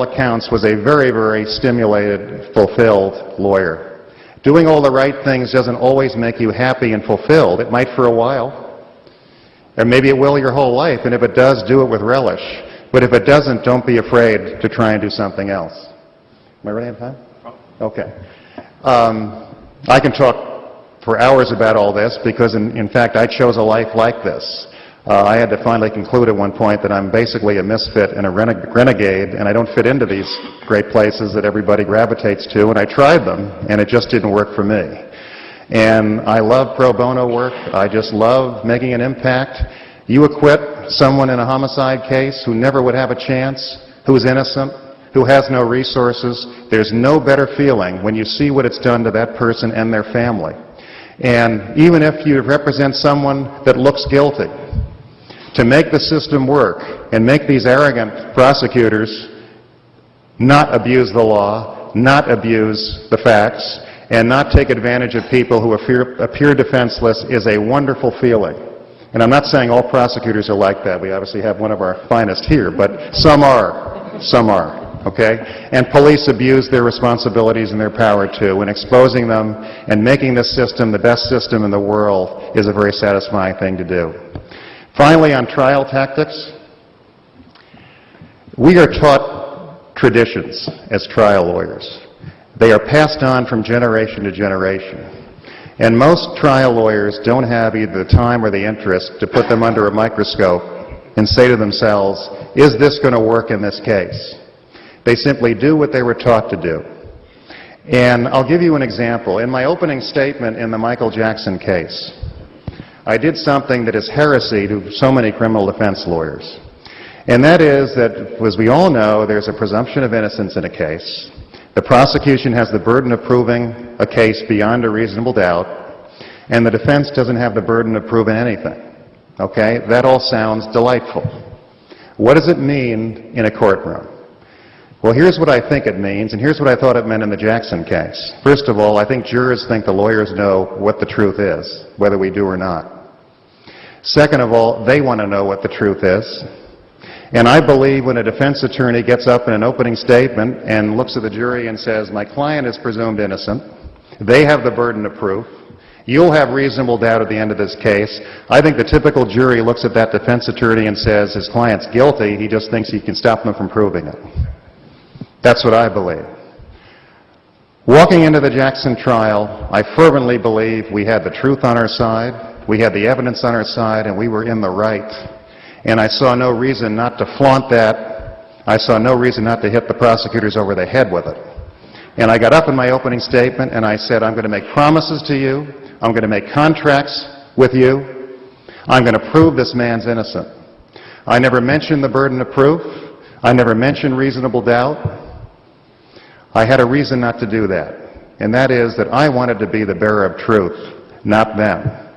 accounts was a very, very stimulated, fulfilled lawyer. Doing all the right things doesn't always make you happy and fulfilled. It might for a while, or maybe it will your whole life, and if it does, do it with relish. But if it doesn't, don't be afraid to try and do something else. Am I running out of time? Okay. I can talk for hours about all this because, in fact, I chose a life like this. I had to finally conclude at one point that I'm basically a misfit and a renegade, and I don't fit into these great places that everybody gravitates to, and I tried them, and it just didn't work for me. And I love pro bono work. I just love making an impact. You acquit someone in a homicide case who never would have a chance, who's innocent, who has no resources. There's no better feeling when you see what it's done to that person and their family. And even if you represent someone that looks guilty, to make the system work and make these arrogant prosecutors not abuse the law, not abuse the facts, and not take advantage of people who appear defenseless is a wonderful feeling. And I'm not saying all prosecutors are like that. We obviously have one of our finest here, but some are. Some are. Okay? And police abuse their responsibilities and their power too, and exposing them and making this system the best system in the world is a very satisfying thing to do. Finally, on trial tactics, we are taught traditions as trial lawyers. They are passed on from generation to generation. And most trial lawyers don't have either the time or the interest to put them under a microscope and say to themselves, is this going to work in this case? They simply do what they were taught to do. And I'll give you an example. In my opening statement in the Michael Jackson case, I did something that is heresy to so many criminal defense lawyers. And that is that, as we all know, there's a presumption of innocence in a case. The prosecution has the burden of proving a case beyond a reasonable doubt, and the defense doesn't have the burden of proving anything. Okay? That all sounds delightful. What does it mean in a courtroom? Well, here's what I think it means, and here's what I thought it meant in the Jackson case. First of all, I think jurors think the lawyers know what the truth is, whether we do or not. Second of all, they want to know what the truth is. And I believe when a defense attorney gets up in an opening statement and looks at the jury and says, my client is presumed innocent, they have the burden of proof, you'll have reasonable doubt at the end of this case. I think the typical jury looks at that defense attorney and says, his client's guilty, he just thinks he can stop them from proving it. That's what I believe. Walking into the Jackson trial, I fervently believe we had the truth on our side, we had the evidence on our side, and we were in the right. And I saw no reason not to flaunt that. I saw no reason not to hit the prosecutors over the head with it. And I got up in my opening statement and I said, I'm going to make promises to you. I'm going to make contracts with you. I'm going to prove this man's innocent. I never mentioned the burden of proof. I never mentioned reasonable doubt. I had a reason not to do that. And that is that I wanted to be the bearer of truth, not them.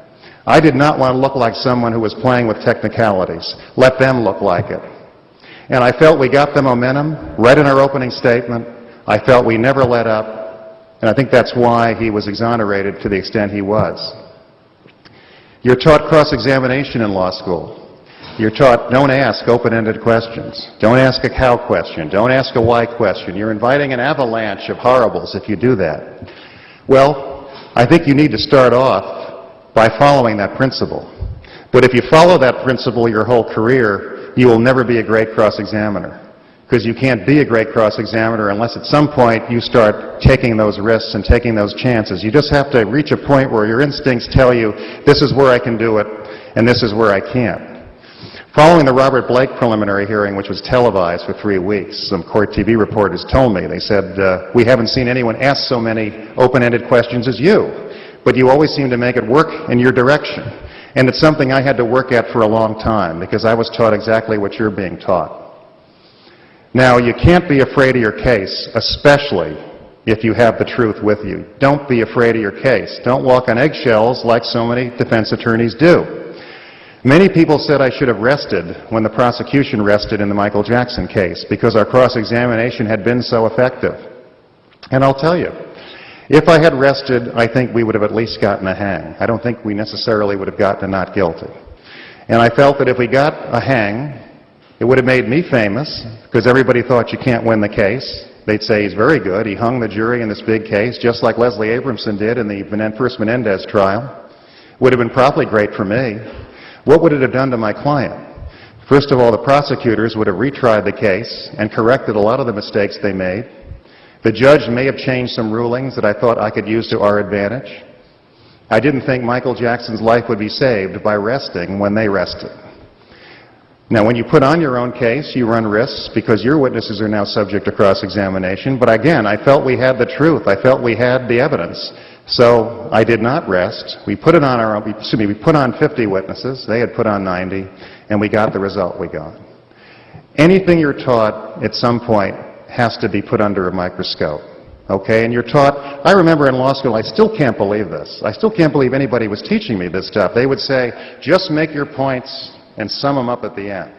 I did not want to look like someone who was playing with technicalities. Let them look like it. And I felt we got the momentum right in our opening statement. I felt we never let up. And I think that's why he was exonerated to the extent he was. You're taught cross-examination in law school. You're taught don't ask open-ended questions. Don't ask a cow question. Don't ask a why question. You're inviting an avalanche of horribles if you do that. Well, I think you need to start off by following that principle. But if you follow that principle your whole career, you will never be a great cross-examiner. Because you can't be a great cross-examiner unless at some point you start taking those risks and taking those chances. You just have to reach a point where your instincts tell you, this is where I can do it, and this is where I can't. Following the Robert Blake preliminary hearing, which was televised for 3 weeks, some court TV reporters told me, they said, we haven't seen anyone ask so many open-ended questions as you. But you always seem to make it work in your direction. And it's something I had to work at for a long time because I was taught exactly what you're being taught. Now, you can't be afraid of your case, especially if you have the truth with you. Don't be afraid of your case. Don't walk on eggshells like so many defense attorneys do. Many people said I should have rested when the prosecution rested in the Michael Jackson case because our cross-examination had been so effective. And I'll tell you, if I had rested, I think we would have at least gotten a hang. I don't think we necessarily would have gotten a not guilty. And I felt that if we got a hang, It would have made me famous, because everybody thought you can't win the case. They'd say he's very good. He hung the jury in this big case, just like Leslie Abramson did in the first Menendez trial. Would have been probably great for me. What would it have done to my client? First of all, the prosecutors would have retried the case and corrected a lot of the mistakes they made. The judge may have changed some rulings that I thought I could use to our advantage. I didn't think Michael Jackson's life would be saved by resting when they rested. Now, when you put on your own case, you run risks because your witnesses are now subject to cross-examination. But again, I felt we had the truth. I felt we had the evidence. So I did not rest. We put on 50 witnesses. They had put on 90, and we got the result we got. Anything you're taught at some point has to be put under a microscope. Okay, and you're taught, I remember in law school, I still can't believe this. I still can't believe anybody was teaching me this stuff. They would say, just make your points and sum them up at the end.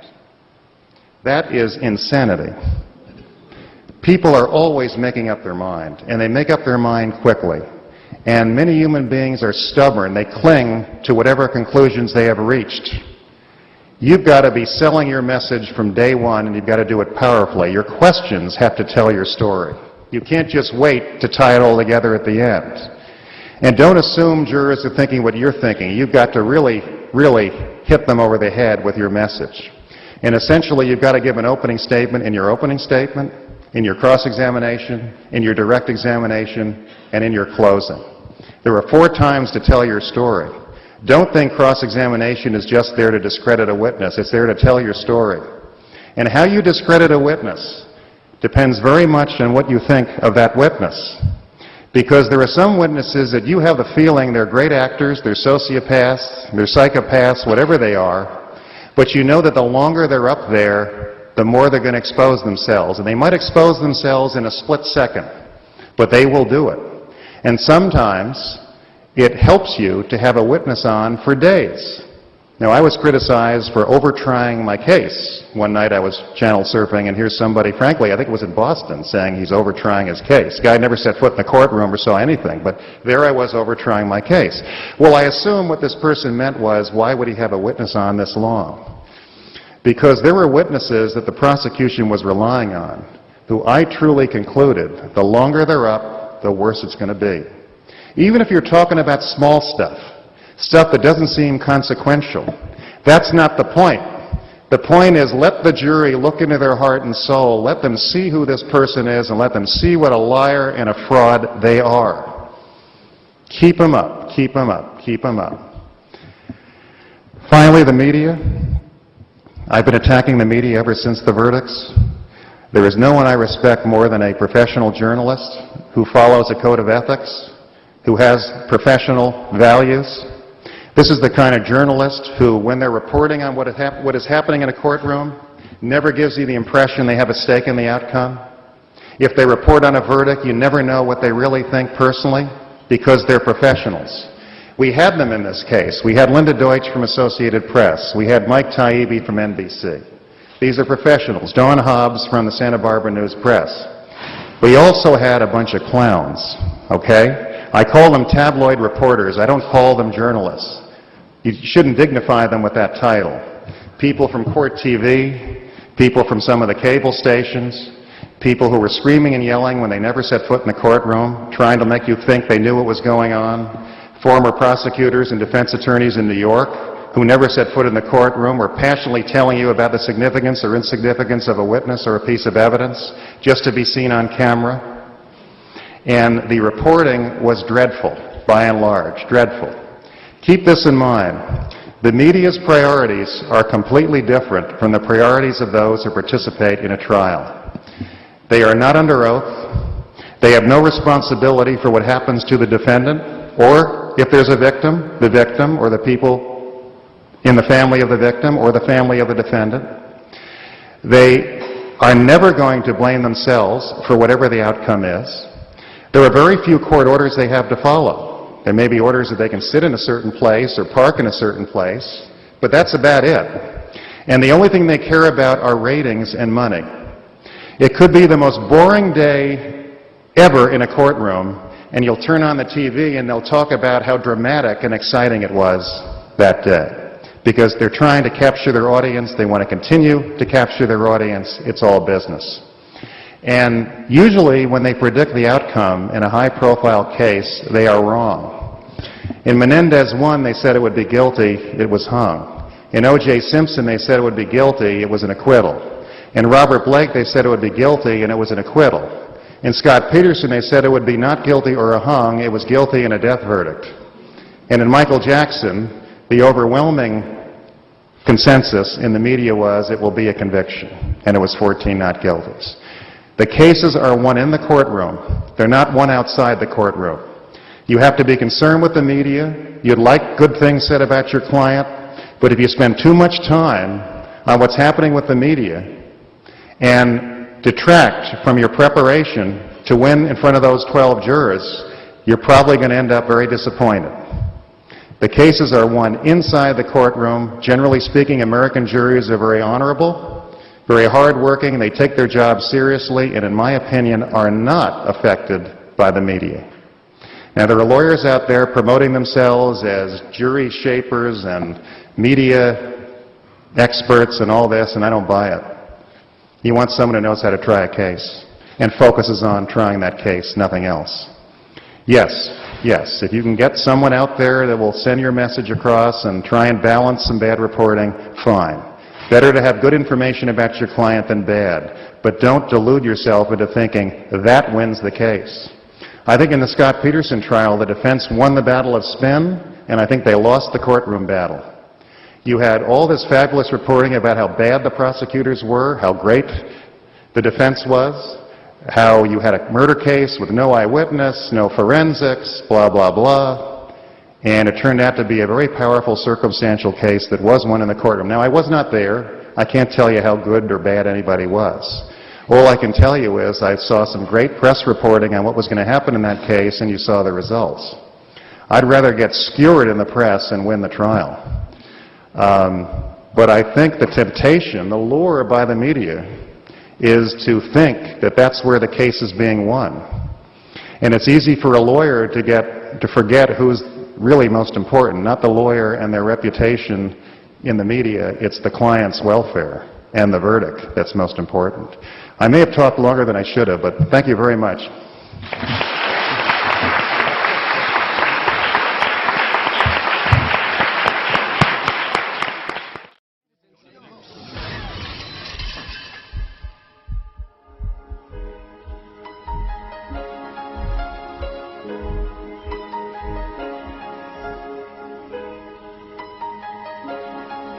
That is insanity. People are always making up their mind, and they make up their mind quickly. And many human beings are stubborn. They cling to whatever conclusions they have reached. You've got to be selling your message from day one, and you've got to do it powerfully. Your questions have to tell your story. You can't just wait to tie it all together at the end. And don't assume jurors are thinking what you're thinking. You've got to really hit them over the head with your message. And essentially, you've got to give an opening statement in your opening statement, in your cross-examination, in your direct examination, and in your closing. There are 4 times to tell your story. Don't think cross-examination is just there to discredit a witness. It's there to tell your story. And how you discredit a witness depends very much on what you think of that witness. Because there are some witnesses that you have the feeling they're great actors, they're sociopaths, they're psychopaths, whatever they are, but you know that the longer they're up there, the more they're going to expose themselves. And they might expose themselves in a split second, but they will do it. And sometimes it helps you to have a witness on for days. Now, I was criticized for over-trying my case. One night I was channel surfing, and here's somebody, frankly, I think it was in Boston, saying he's over-trying his case. The guy never set foot in the courtroom or saw anything, but there I was over-trying my case. Well, I assume what this person meant was, why would he have a witness on this long? Because there were witnesses that the prosecution was relying on, who I truly concluded, the longer they're up, the worse it's going to be. Even if you're talking about small stuff that doesn't seem consequential, that's not the point. The point is, let the jury look into their heart and soul, let them see who this person is, and let them see what a liar and a fraud they are. Keep them up, keep them up, keep them up. Finally, the media. I've been attacking the media ever since the verdicts. There is no one I respect more than a professional journalist who follows a code of ethics, who has professional values. This is the kind of journalist who, when they're reporting on what is happening in a courtroom, never gives you the impression they have a stake in the outcome. If they report on a verdict, you never know what they really think personally, because they're professionals. We had them in this case. We had Linda Deutsch from Associated Press. We had Mike Taibbi from NBC. These are professionals. Dawn Hobbs from the Santa Barbara News Press. We also had a bunch of clowns, okay? I call them tabloid reporters. I don't call them journalists. You shouldn't dignify them with that title. People from Court TV, people from some of the cable stations, people who were screaming and yelling when they never set foot in the courtroom, trying to make you think they knew what was going on, former prosecutors and defense attorneys in New York who never set foot in the courtroom were passionately telling you about the significance or insignificance of a witness or a piece of evidence just to be seen on camera. And the reporting was dreadful, by and large, dreadful. Keep this in mind. The media's priorities are completely different from the priorities of those who participate in a trial. They are not under oath. They have no responsibility for what happens to the defendant, or if there's a victim, or the people in the family of the victim, or the family of the defendant. They are never going to blame themselves for whatever the outcome is. There are very few court orders they have to follow. There may be orders that they can sit in a certain place or park in a certain place, but that's about it. And the only thing they care about are ratings and money. It could be the most boring day ever in a courtroom, and you'll turn on the TV and they'll talk about how dramatic and exciting it was that day. because they're trying to capture their audience. They want to continue to capture their audience. It's all business. And usually when they predict the outcome in a high-profile case, they are wrong. In Menendez 1, they said it would be guilty. It was hung. In O.J. Simpson, they said it would be guilty. It was an acquittal. In Robert Blake, they said it would be guilty, and it was an acquittal. In Scott Peterson, they said it would be not guilty or a hung. It was guilty and a death verdict. And in Michael Jackson, the overwhelming consensus in the media was it will be a conviction, and it was 14 not guilties. The cases are won in the courtroom. They're not won outside the courtroom. You have to be concerned with the media. You'd like good things said about your client, but if you spend too much time on what's happening with the media and detract from your preparation to win in front of those 12 jurors, you're probably going to end up very disappointed. The cases are won inside the courtroom. Generally speaking, American juries are very honorable, very hardworking. They take their job seriously, and in my opinion, are not affected by the media. Now, there are lawyers out there promoting themselves as jury shapers and media experts and all this, and I don't buy it. You want someone who knows how to try a case and focuses on trying that case, nothing else. Yes, if you can get someone out there that will send your message across and try and balance some bad reporting, fine. Better to have good information about your client than bad, but don't delude yourself into thinking that wins the case. I think in the Scott Peterson trial, the defense won the battle of spin, and I think they lost the courtroom battle. You had all this fabulous reporting about how bad the prosecutors were, how great the defense was, how you had a murder case with no eyewitness, no forensics, blah, blah, blah. And it turned out to be a very powerful circumstantial case that was won in the courtroom. Now, I was not there. I can't tell you how good or bad anybody was. All I can tell you is I saw some great press reporting on what was going to happen in that case, and you saw the results. I'd rather get skewered in the press and win the trial. But I think the temptation, the lure by the media, is to think that that's where the case is being won. And it's easy for a lawyer to forget who's really most important, not the lawyer and their reputation in the media. It's the client's welfare and the verdict that's most important. I may have talked longer than I should have, but thank you very much.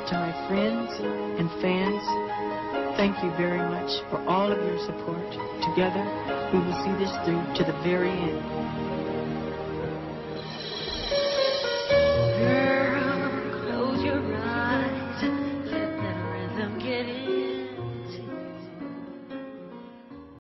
To my friends and fans, thank you very much for all of your support. Together, we will see this through to the very end.